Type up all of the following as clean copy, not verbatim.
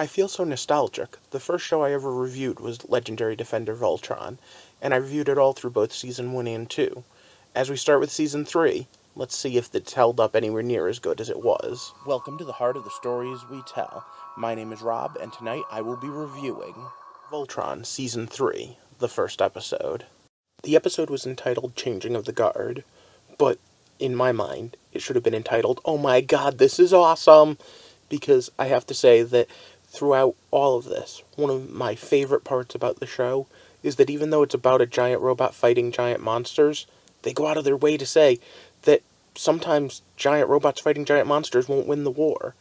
I feel so nostalgic. The first show I ever reviewed was Legendary Defender Voltron, and I reviewed it all through both Season 1 and 2. As we start with Season 3, let's see if it's held up anywhere near as good as it was. Welcome to the heart of the stories we tell. My name is Rob, and tonight I will be reviewing Voltron Season 3, the first episode. The episode was entitled Changing of the Guard, but in my mind, it should have been entitled, Oh my god, this is awesome! Because I have to say that throughout all of this, one of my favorite parts about the show is that even though it's about a giant robot fighting giant monsters, they go out of their way to say that sometimes giant robots fighting giant monsters won't win the war.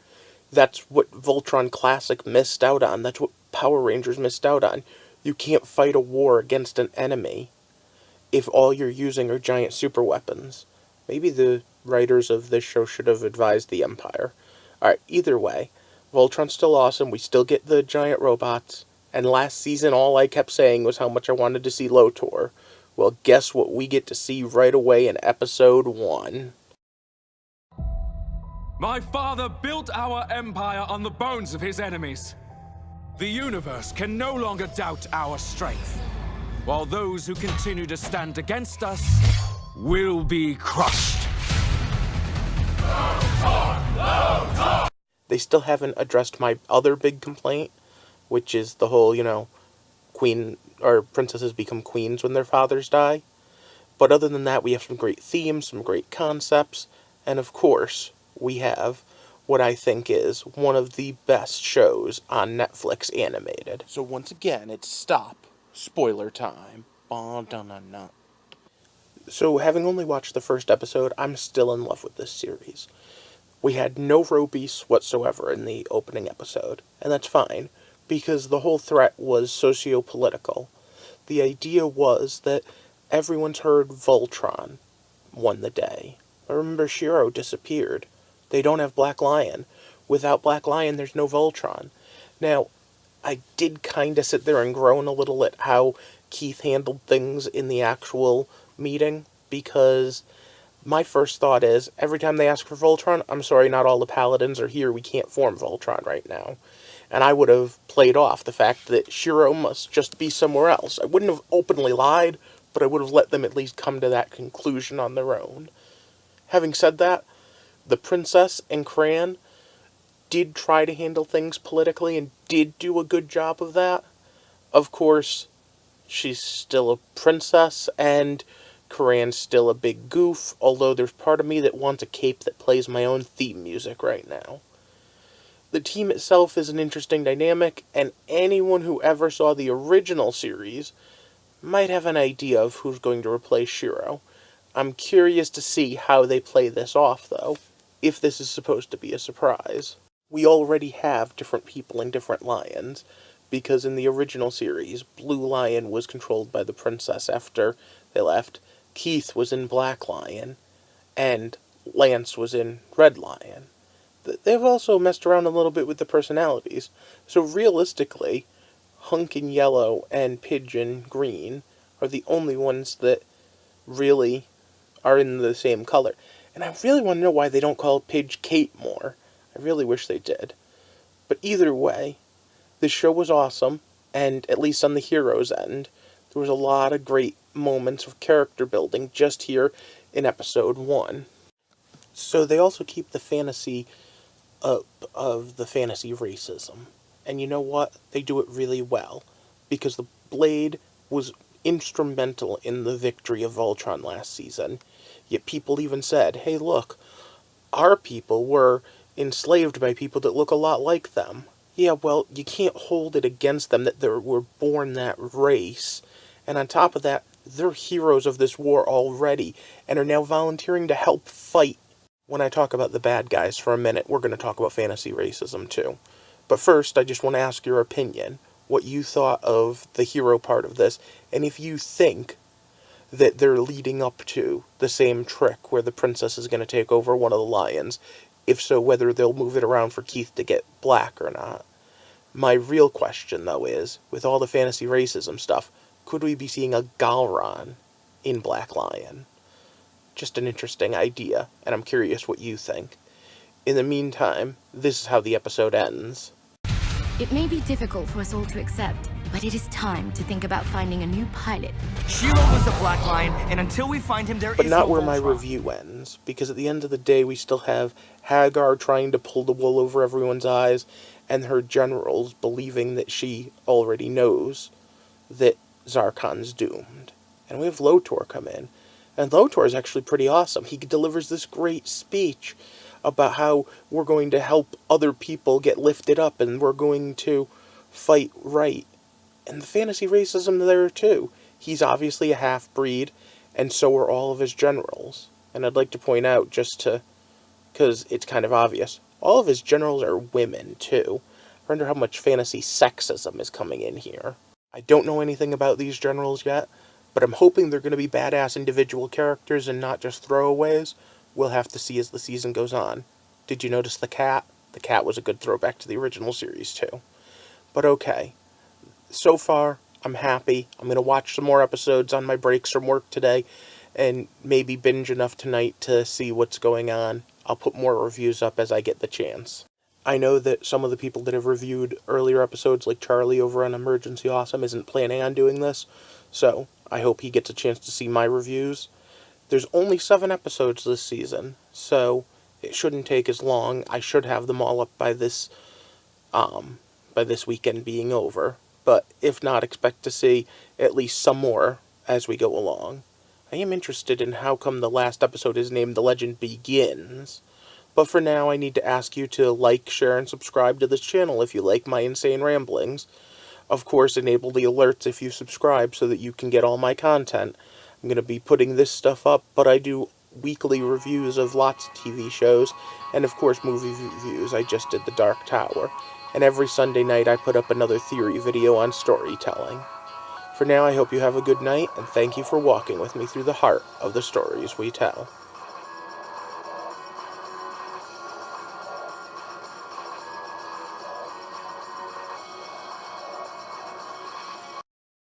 That's what Voltron Classic missed out on. That's what Power Rangers missed out on. You can't fight a war against an enemy if all you're using are giant super weapons. Maybe the writers of this show should have advised the Empire. Alright, either way, Voltron's still awesome, we still get the giant robots, and last season all I kept saying was how much I wanted to see Lotor. Well, guess what we get to see right away in Episode 1. My father built our empire on the bones of his enemies. The universe can no longer doubt our strength, while those who continue to stand against us will be crushed. They still haven't addressed my other big complaint, which is the whole, queen or princesses become queens when their fathers die. But other than that, we have some great themes, some great concepts, and of course, we have what I think is one of the best shows on Netflix animated. So once again, it's stop. Spoiler time. So having only watched the first episode, I'm still in love with this series. We had no Robies whatsoever in the opening episode, and that's fine, because the whole threat was socio-political. The idea was that everyone's heard Voltron won the day. But remember, Shiro disappeared. They don't have Black Lion. Without Black Lion, there's no Voltron. Now, I did kind of sit there and groan a little at how Keith handled things in the actual meeting, because my first thought is, every time they ask for Voltron, I'm sorry, not all the Paladins are here, we can't form Voltron right now. And I would have played off the fact that Shiro must just be somewhere else. I wouldn't have openly lied, but I would have let them at least come to that conclusion on their own. Having said that, the princess and Cran did try to handle things politically and did do a good job of that. Of course, she's still a princess, and Karan's still a big goof, although there's part of me that wants a cape that plays my own theme music right now. The team itself is an interesting dynamic, and anyone who ever saw the original series might have an idea of who's going to replace Shiro. I'm curious to see how they play this off, though, if this is supposed to be a surprise. We already have different people in different lions, because in the original series, Blue Lion was controlled by the princess after they left, Keith was in Black Lion, and Lance was in Red Lion. They've also messed around a little bit with the personalities, so realistically, Hunk in Yellow and Pidge in Green are the only ones that really are in the same color. And I really want to know why they don't call Pidge Kate more. I really wish they did. But either way, the show was awesome, and at least on the hero's end, there was a lot of great moments of character building just here in Episode 1. So they also keep the fantasy up of the fantasy racism. And you know what? They do it really well, because the Blade was instrumental in the victory of Voltron last season. Yet people even said, hey look, our people were enslaved by people that look a lot like them. Yeah, well, you can't hold it against them that they were born that race. And on top of that, they're heroes of this war already, and are now volunteering to help fight. When I talk about the bad guys for a minute, we're going to talk about fantasy racism too. But first, I just want to ask your opinion, what you thought of the hero part of this, and if you think that they're leading up to the same trick where the princess is going to take over one of the lions. If so, whether they'll move it around for Keith to get Black or not. My real question, though, is, with all the fantasy racism stuff, could we be seeing a Galron in Black Lion? Just an interesting idea, and I'm curious what you think. In the meantime, this is how the episode ends. It may be difficult for us all to accept, but it is time to think about finding a new pilot. Shiloh was the Black Lion, and until we find him, there But is not no where my Voltron. review ends, because at the end of the day, we still have Hagar trying to pull the wool over everyone's eyes, and her generals believing that she already knows that Zarkon's doomed. And we have Lotor come in, and Lotor is actually pretty awesome. He delivers this great speech about how we're going to help other people get lifted up, and we're going to fight right. And the fantasy racism there, too. He's obviously a half-breed, and so are all of his generals. And I'd like to point out, because it's kind of obvious, all of his generals are women, too. I wonder how much fantasy sexism is coming in here. I don't know anything about these generals yet, but I'm hoping they're going to be badass individual characters and not just throwaways. We'll have to see as the season goes on. Did you notice the cat? The cat was a good throwback to the original series, too. But okay. So far, I'm happy. I'm going to watch some more episodes on my breaks from work today, and maybe binge enough tonight to see what's going on. I'll put more reviews up as I get the chance. I know that some of the people that have reviewed earlier episodes, like Charlie over on Emergency Awesome, isn't planning on doing this, so I hope he gets a chance to see my reviews. There's only 7 episodes this season, so it shouldn't take as long. I should have them all up by this weekend being over. But if not, expect to see at least some more as we go along. I am interested in how come the last episode is named The Legend Begins. But for now, I need to ask you to like, share, and subscribe to this channel if you like my insane ramblings. Of course, enable the alerts if you subscribe so that you can get all my content. I'm going to be putting this stuff up, but I do weekly reviews of lots of TV shows, and of course movie reviews. I just did The Dark Tower. And every Sunday night I put up another theory video on storytelling. For now, I hope you have a good night, and thank you for walking with me through the heart of the stories we tell.